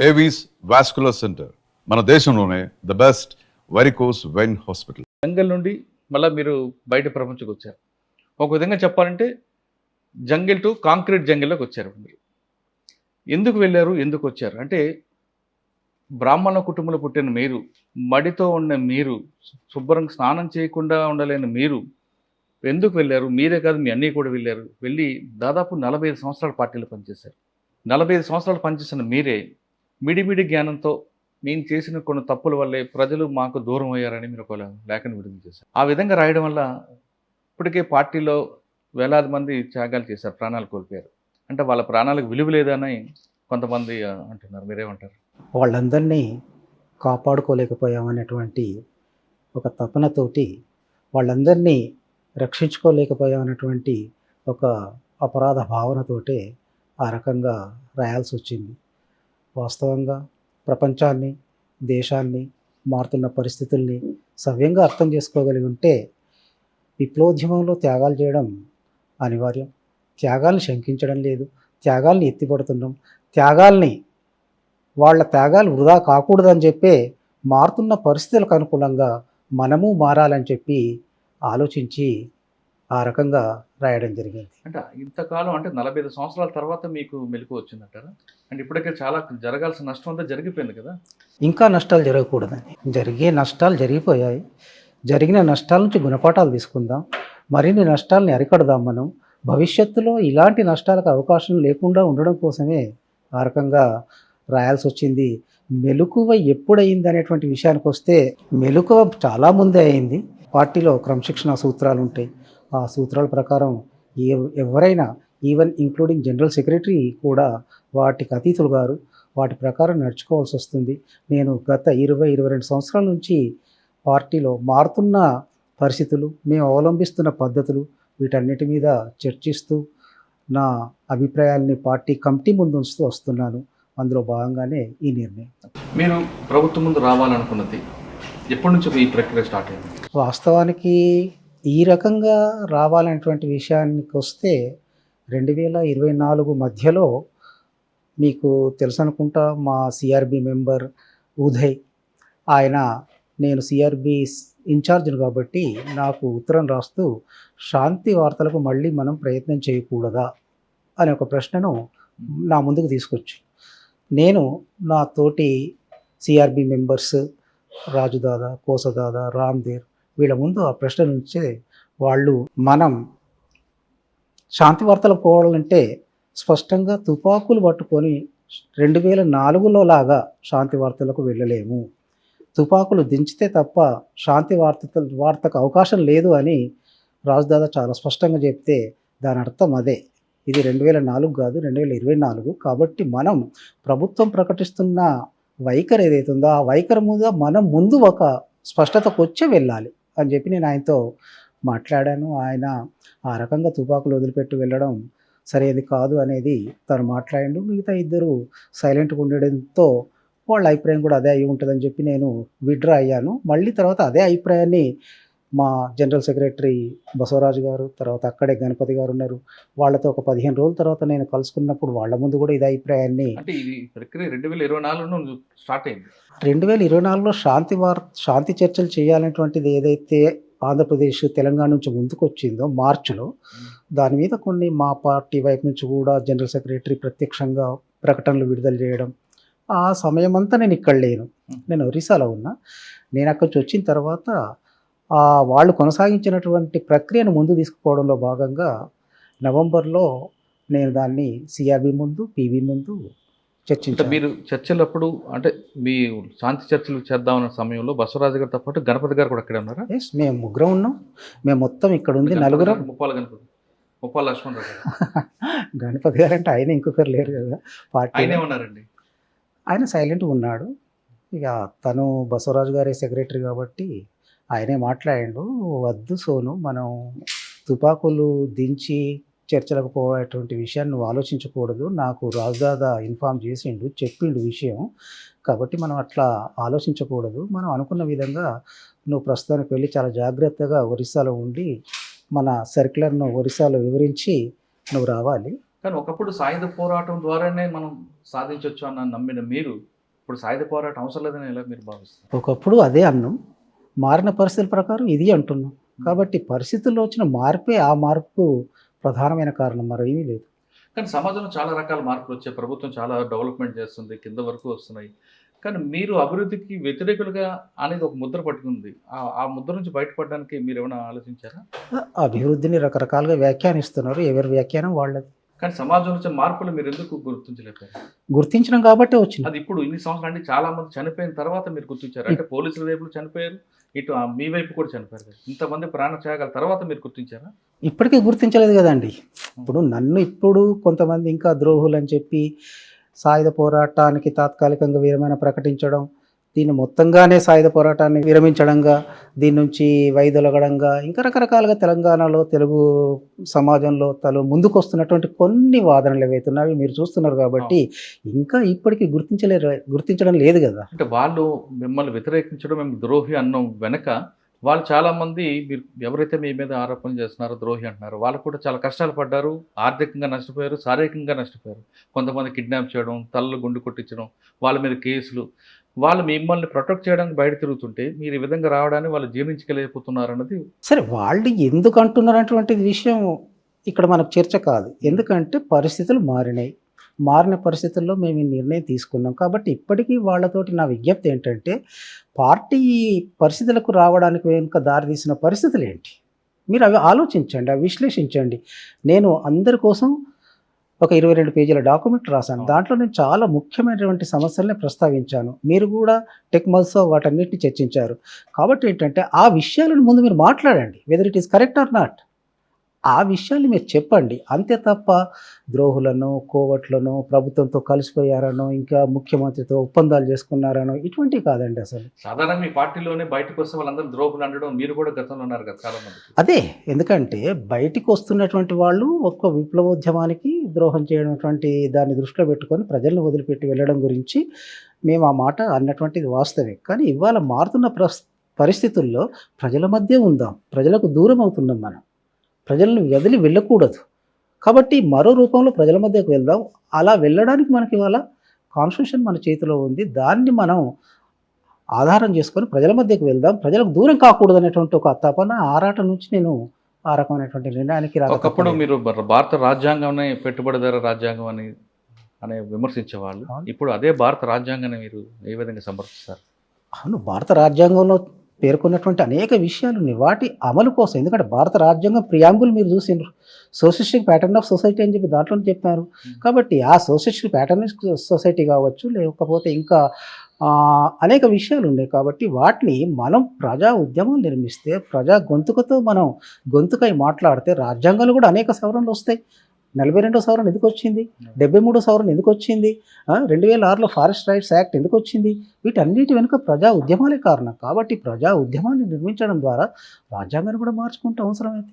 Avis vascular centre మన దేశంలోనే the best varicose vein hospital. జంగల్ నుండి మళ్ళీ మీరు బయట ప్రపంచంకి వచ్చారు. ఒక విధంగా చెప్పాలంటే జంగిల్ టు కాంక్రీట్ జంగిల్లోకి వచ్చారు మీరు. ఎందుకు వెళ్ళారు, ఎందుకు వచ్చారు అంటే బ్రాహ్మణ కుటుంబంలో పుట్టిన మీరు, మడితో ఉన్న మీరు, శుభ్రంగా స్నానం చేయకుండా ఉండలేని మీరు ఎందుకు వెళ్ళారు? మీరే కాదు, మీ అన్నయ్య కూడా వెళ్ళారు. వెళ్ళి దాదాపు 45 సంవత్సరాల పార్టీలో పనిచేశారు. 45 సంవత్సరాలు పనిచేసిన మీరే మిడిమిడి జ్ఞానంతో నేను చేసిన కొన్ని తప్పుల వల్లే ప్రజలు మాకు దూరం అయ్యారని మీరు ఒక లేఖను విడుదల చేశారు. ఆ విధంగా రాయడం వల్ల ఇప్పటికే పార్టీలో వేలాది మంది త్యాగాలు చేశారు, ప్రాణాలు కోల్పోయారు. అంటే వాళ్ళ ప్రాణాలకు విలువ లేదని కొంతమంది అంటున్నారు. మీరేమంటారు? వాళ్ళందరినీ కాపాడుకోలేకపోయామనేటువంటి ఒక తపనతోటి, వాళ్ళందరినీ రక్షించుకోలేకపోయామనేటువంటి ఒక అపరాధ భావనతోటే ఆ రకంగా రాయాల్సి వచ్చింది. వాస్తవంగా ప్రపంచాన్ని, దేశాన్ని, మారుతున్న పరిస్థితుల్ని సవ్యంగా అర్థం చేసుకోగలిగి ఉంటే విప్లవోద్యమంలో త్యాగాలు చేయడం అనివార్యం. త్యాగాల్ని శంకించడం లేదు, త్యాగాల్ని ఎత్తిపడుతున్నాం. వాళ్ళ త్యాగాలు వృధా కాకూడదని చెప్పే మారుతున్న పరిస్థితులకు అనుకూలంగా మనము మారాలని చెప్పి ఆలోచించి ఆ రకంగా రాయడం జరిగింది. అంటే ఇంతకాలం అంటే 45 సంవత్సరాల తర్వాత మీకు మెలకు వచ్చిందంటారా? అంటే ఇప్పటికే చాలా జరగాల్సిన నష్టం అంతా జరిగిపోయింది కదా. ఇంకా నష్టాలు జరగకూడదని, జరిగే నష్టాలు జరిగిపోయాయి. జరిగిన నష్టాల నుంచి గుణపాఠాలు తీసుకుందాం, మరిన్ని నష్టాలని అరికడదాం. మనం భవిష్యత్తులో ఇలాంటి నష్టాలకు అవకాశం లేకుండా ఉండడం కోసమే ఆ రకంగా రాయాల్సి వచ్చింది. మెలకువ ఎప్పుడయింది అనేటువంటి విషయానికి వస్తే, మెలకువ చాలా ముందే అయింది. పార్టీలో క్రమశిక్షణ సూత్రాలు ఉంటాయి. ఆ సూత్రాల ప్రకారం ఎవరైనా, ఈవెన్ ఇంక్లూడింగ్ జనరల్ సెక్రటరీ కూడా వాటికి అతీతులు గారు, వాటి ప్రకారం నడుచుకోవాల్సి వస్తుంది. నేను గత 22 సంవత్సరాల నుంచి పార్టీలో మారుతున్న పరిస్థితులు, మేము అవలంబిస్తున్న పద్ధతులు, వీటన్నిటి మీద చర్చిస్తూ నా అభిప్రాయాల్ని పార్టీ కమిటీ ముందు ఉంచుతూ వస్తున్నాను. అందులో భాగంగానే ఈ నిర్ణయం. మీరు ప్రభుత్వం ముందు రావాలనుకున్నది ఎప్పటి నుంచి ఈ ప్రక్రియ స్టార్ట్ అయింది? వాస్తవానికి ఈ రకంగా రావాలనేటువంటి విషయానికి వస్తే 2024 మధ్యలో, మీకు తెలుసు అనుకుంటా, మా సిఆర్బి మెంబర్ ఉదయ్, ఆయన, నేను సిఆర్బి ఇన్ఛార్జ్ని కాబట్టి నాకు ఉత్తరం రాస్తూ శాంతి వార్తలకు మళ్ళీ మనం ప్రయత్నం చేయకూడదా అనే ఒక ప్రశ్నను నా ముందుకు తీసుకొచ్చి, నేను నా తోటి సిఆర్బి మెంబర్స్ రాజుదాదా, కోసదాదా, రామ్దేర్ వీళ్ళ ముందు ఆ ప్రశ్న నుంచే వాళ్ళు, మనం శాంతి వార్తలు పోవాలంటే స్పష్టంగా తుపాకులు పట్టుకొని 2004లో లాగా శాంతి వార్తలకు వెళ్ళలేము, తుపాకులు దించితే తప్ప శాంతి వార్తకు అవకాశం లేదు అని రాజుదాదా చాలా స్పష్టంగా చెప్తే, దాని అర్థం అదే, ఇది 2004 కాదు, 2024. కాబట్టి మనం ప్రభుత్వం ప్రకటిస్తున్న వైఖరి ఏదైతే ఉందో ఆ వైఖరి మీద మనం ముందు ఒక స్పష్టతకు వచ్చి వెళ్ళాలి అని చెప్పి నేను ఆయనతో మాట్లాడాను. ఆయన ఆ రకంగా తుపాకులు వదిలిపెట్టి వెళ్ళడం సరైనది కాదు అనేది తను మాట్లాడిండు. మిగతా ఇద్దరు సైలెంట్గా ఉండడంతో వాళ్ళ అభిప్రాయం కూడా అదే అయి ఉంటుందని చెప్పి నేను విత్డ్రా అయ్యాను. మళ్ళీ తర్వాత అదే అభిప్రాయాన్ని మా జనరల్ సెక్రటరీ బసవరాజు గారు, తర్వాత అక్కడే గణపతి గారు ఉన్నారు, వాళ్ళతో ఒక 15 రోజుల తర్వాత నేను కలుసుకున్నప్పుడు వాళ్ళ ముందు కూడా ఇదే అభిప్రాయాన్ని, అంటే ఇది ప్రక్రియ 2024లో స్టార్ట్ అయింది. 2024లో శాంతి చర్చలు చేయాలనేటువంటిది ఏదైతే ఆంధ్రప్రదేశ్, తెలంగాణ నుంచి ముందుకు వచ్చిందో మార్చిలో, దాని మీద కొన్ని మా పార్టీ వైపు నుంచి కూడా జనరల్ సెక్రటరీ ప్రత్యక్షంగా ప్రకటనలు విడుదల చేయడం, ఆ సమయం అంతా నేను ఇక్కడ లేను, నేను ఒరిస్సాలో ఉన్నా. నేను అక్కడి నుంచి వచ్చిన తర్వాత వాళ్ళు కొనసాగించినటువంటి ప్రక్రియను ముందు తీసుకుపోవడంలో భాగంగా నవంబర్లో నేను దాన్ని సిఆర్బి ముందు, పీవీ ముందు చర్చించాను. మీరు చర్చలప్పుడు, అంటే మీ శాంతి చర్చలు చేద్దామన్న సమయంలో బసవరాజు గారితో పాటు గణపతి గారు కూడా అక్కడే ఉన్నారా? ఎస్, మేము ముగ్గురం ఉన్నాం. మేము మొత్తం ఇక్కడ ఉంది నలుగురం. ముప్పాల గణపతి, ముప్పాల లక్ష్మణరావు గారు. గణపతి గారు అంటే ఆయన ఇంకొకరు లేరు కదా పార్టీ. ఆయనే ఉన్నారండి. ఆయన సైలెంట్గా ఉన్నాడు. ఇక తను బసవరాజు గారి సెక్రటరీ కాబట్టి ఆయనే మాట్లాడిండు, వద్దు సోను, మనం తుపాకులు దించి చర్చలకు పోయేటువంటి విషయాన్ని నువ్వు ఆలోచించకూడదు, నాకు రాజుదాదా ఇన్ఫామ్ చేసిండు, చెప్పిండు విషయం, కాబట్టి మనం అట్లా ఆలోచించకూడదు, మనం అనుకున్న విధంగా నువ్వు ప్రస్తుతానికి వెళ్ళి చాలా జాగ్రత్తగా ఒరిస్సాలో ఉండి మన సర్క్యులర్ను ఒరిస్సాలో వివరించి నువ్వు రావాలి, కానీ ఒకప్పుడు సాయుధ పోరాటం ద్వారానే మనం సాధించవచ్చు అన్న నమ్మిన మీరు ఇప్పుడు సాయుధ పోరాటం అవసరం లేదని ఎలా మీరు భావిస్తారు? ఒకప్పుడు అదే అన్నాం, మారిన పరిస్థితుల ప్రకారం ఇది అంటున్నాం. కాబట్టి పరిస్థితుల్లో వచ్చిన మార్పే ఆ మార్పు ప్రధానమైన కారణం, మరేమీ లేదు. కానీ సమాజంలో చాలా రకాల మార్పులు వచ్చాయి, ప్రభుత్వం చాలా డెవలప్మెంట్ చేస్తుంది, కింద వరకు వస్తున్నాయి. కానీ మీరు అభివృద్ధికి వ్యతిరేకులుగా అనేది ఒక ముద్ర పట్టుకుంది. ఆ ముద్ర నుంచి బయటపడడానికి మీరు ఏమైనా ఆలోచించారా? అభివృద్ధిని రకరకాలుగా వ్యాఖ్యానిస్తున్నారు, ఎవరి వ్యాఖ్యానం వాళ్ళది. కానీ సమాజంలో వచ్చే మార్పులు మీరు ఎందుకు గుర్తించలేకపోయారు? గుర్తించడం కాబట్టే వచ్చింది. అది ఇప్పుడు ఇన్ని సంవత్సరాలు అంటే చాలా మంది చనిపోయిన తర్వాత మీరు గుర్తించారు. అంటే పోలీసుల వైపు చనిపోయారు, ఇటు మీ వైపు కూడా చనిపోయారు కదా. ఇంతమంది ప్రాణత్యాగాల తర్వాత మీరు గుర్తించారా? ఇప్పటికీ గుర్తించలేదు కదండి. ఇప్పుడు నన్ను ఇప్పుడు కొంతమంది ఇంకా ద్రోహులు అని చెప్పి సాయుధ పోరాటానికి తాత్కాలికంగా విరమణ ప్రకటించడం, దీన్ని మొత్తంగానే సాయుధ పోరాటాన్ని విరమించడంగా, దీని నుంచి వైదొలగడంగా, ఇంకా రకరకాలుగా తెలంగాణలో తెలుగు సమాజంలో ముందుకు వస్తున్నటువంటి కొన్ని వాదనలు ఏవైతున్నాయి మీరు చూస్తున్నారు. కాబట్టి ఇంకా ఇప్పటికీ గుర్తించడం లేదు కదా. అంటే వాళ్ళు మిమ్మల్ని వ్యతిరేకించడం, మేము ద్రోహి అన్నం వెనక వాళ్ళు చాలామంది మీరు ఎవరైతే మీ మీద ఆరోపణలు చేస్తున్నారో ద్రోహి అంటున్నారు, వాళ్ళు కూడా చాలా కష్టాలు పడ్డారు, ఆర్థికంగా నష్టపోయారు, శారీరకంగా నష్టపోయారు. కొంతమంది కిడ్నాప్ చేయడం, తలలు గుండు కొట్టించడం, వాళ్ళ మీద కేసులు. వాళ్ళు మిమ్మల్ని ప్రొటెక్ట్ చేయడానికి బయట తిరుగుతుంటే మీరు ఈ విధంగా రావడాన్ని వాళ్ళు జీర్ణించలేకపోతున్నారు అన్నది. సరే, వాళ్ళు ఎందుకు అంటున్నారనేటువంటి విషయం ఇక్కడ మనకు చర్చ కాదు. ఎందుకంటే పరిస్థితులు మారినాయి. మారిన పరిస్థితుల్లో మేము ఈ నిర్ణయం తీసుకున్నాం. కాబట్టి ఇప్పటికీ వాళ్ళతోటి నా విజ్ఞప్తి ఏంటంటే, పార్టీ పరిస్థితులకు రావడానికి వెనుక దారితీసిన పరిస్థితులు ఏంటి, మీరు అవి ఆలోచించండి, అవి విశ్లేషించండి. నేను అందరి కోసం ఒక 22 పేజీల డాక్యుమెంట్ రాశాను. దాంట్లో నేను చాలా ముఖ్యమైనటువంటి సమస్యల్ని ప్రస్తావించాను. మీరు కూడా టెక్ మల్స్లో వాటన్నిటిని చర్చించారు. కాబట్టి ఏంటంటే ఆ విషయాలను ముందు మీరు మాట్లాడండి, whether it is correct or not. ఆ విషయాన్ని మీరు చెప్పండి. అంతే తప్ప ద్రోహులను, కోవట్లను, ప్రభుత్వంతో కలిసిపోయారనో, ఇంకా ముఖ్యమంత్రితో ఒప్పందాలు చేసుకున్నారనో ఇటువంటివి కాదండి అసలు. సాధారణంగా మీ పార్టీలోనే బయటకు వస్తే వాళ్ళందరూ ద్రోహులు అనడం మీరు కూడా గతంలో ఉన్నారు కదా చాలా మంది. అదే, ఎందుకంటే బయటికి వస్తున్నటువంటి వాళ్ళు ఒక్క విప్లవోద్యమానికి ద్రోహం చేయడం దాన్ని దృష్టిలో పెట్టుకొని ప్రజలను వదిలిపెట్టి వెళ్ళడం గురించి మేము ఆ మాట అన్నటువంటిది వాస్తవే. కానీ ఇవాళ మారుతున్న పరిస్థితుల్లో ప్రజల మధ్య ఉందాం, ప్రజలకు దూరం అవుతున్నాం మనం, ప్రజలను వదిలి వెళ్ళకూడదు. కాబట్టి మరో రూపంలో ప్రజల మధ్యకు వెళ్దాం. అలా వెళ్ళడానికి మనకి ఇవాళ కాన్స్టిట్యూషన్ మన చేతిలో ఉంది. దాన్ని మనం ఆధారం చేసుకొని ప్రజల మధ్యకు వెళ్దాం, ప్రజలకు దూరం కాకూడదు అనేటువంటి ఒక తపన, ఆరాటం నుంచి నేను ఆ రకమైనటువంటి నిర్ణయానికి ఒకప్పుడు మీరు భారత రాజ్యాంగం పెట్టుబడిదార రాజ్యాంగం అనే విమర్శించేవాళ్ళు, ఇప్పుడు అదే భారత రాజ్యాంగాన్ని మీరు ఏ విధంగా సమర్థిస్తారు? అవును, భారత రాజ్యాంగంలో పేర్కొన్నటువంటి అనేక విషయాలు ఉన్నాయి, వాటి అమలు కోసం. ఎందుకంటే భారత రాజ్యాంగం ప్రియాంబుల్ మీరు చూసిండ్రు, సోషలిస్టిక్ ప్యాటర్న్ ఆఫ్ సొసైటీ అని చెప్పి దాంట్లో చెప్పారు. కాబట్టి ఆ సోషలిస్టిక్ ప్యాటర్న్ సొసైటీ కావచ్చు, లేకపోతే ఇంకా అనేక విషయాలు ఉన్నాయి. కాబట్టి వాటిని మనం ప్రజా ఉద్యమాలు నిర్మిస్తే, ప్రజా గొంతుకతో మనం గొంతుకై మాట్లాడితే రాజ్యాంగాలు కూడా అనేక సవరణలు వస్తాయి. 42వ సవరణ ఎందుకు వచ్చింది, 73వ సవరణ ఎందుకు వచ్చింది, 2006లో ఫారెస్ట్ రైట్స్ యాక్ట్ ఎందుకు వచ్చింది, వీటన్నిటి వెనుక ప్రజా ఉద్యమాలే కారణం. కాబట్టి ప్రజా ఉద్యమాన్ని నిర్మించడం ద్వారా రాజ్యాంగాన్ని కూడా మార్చుకుంటే అవసరమైంది.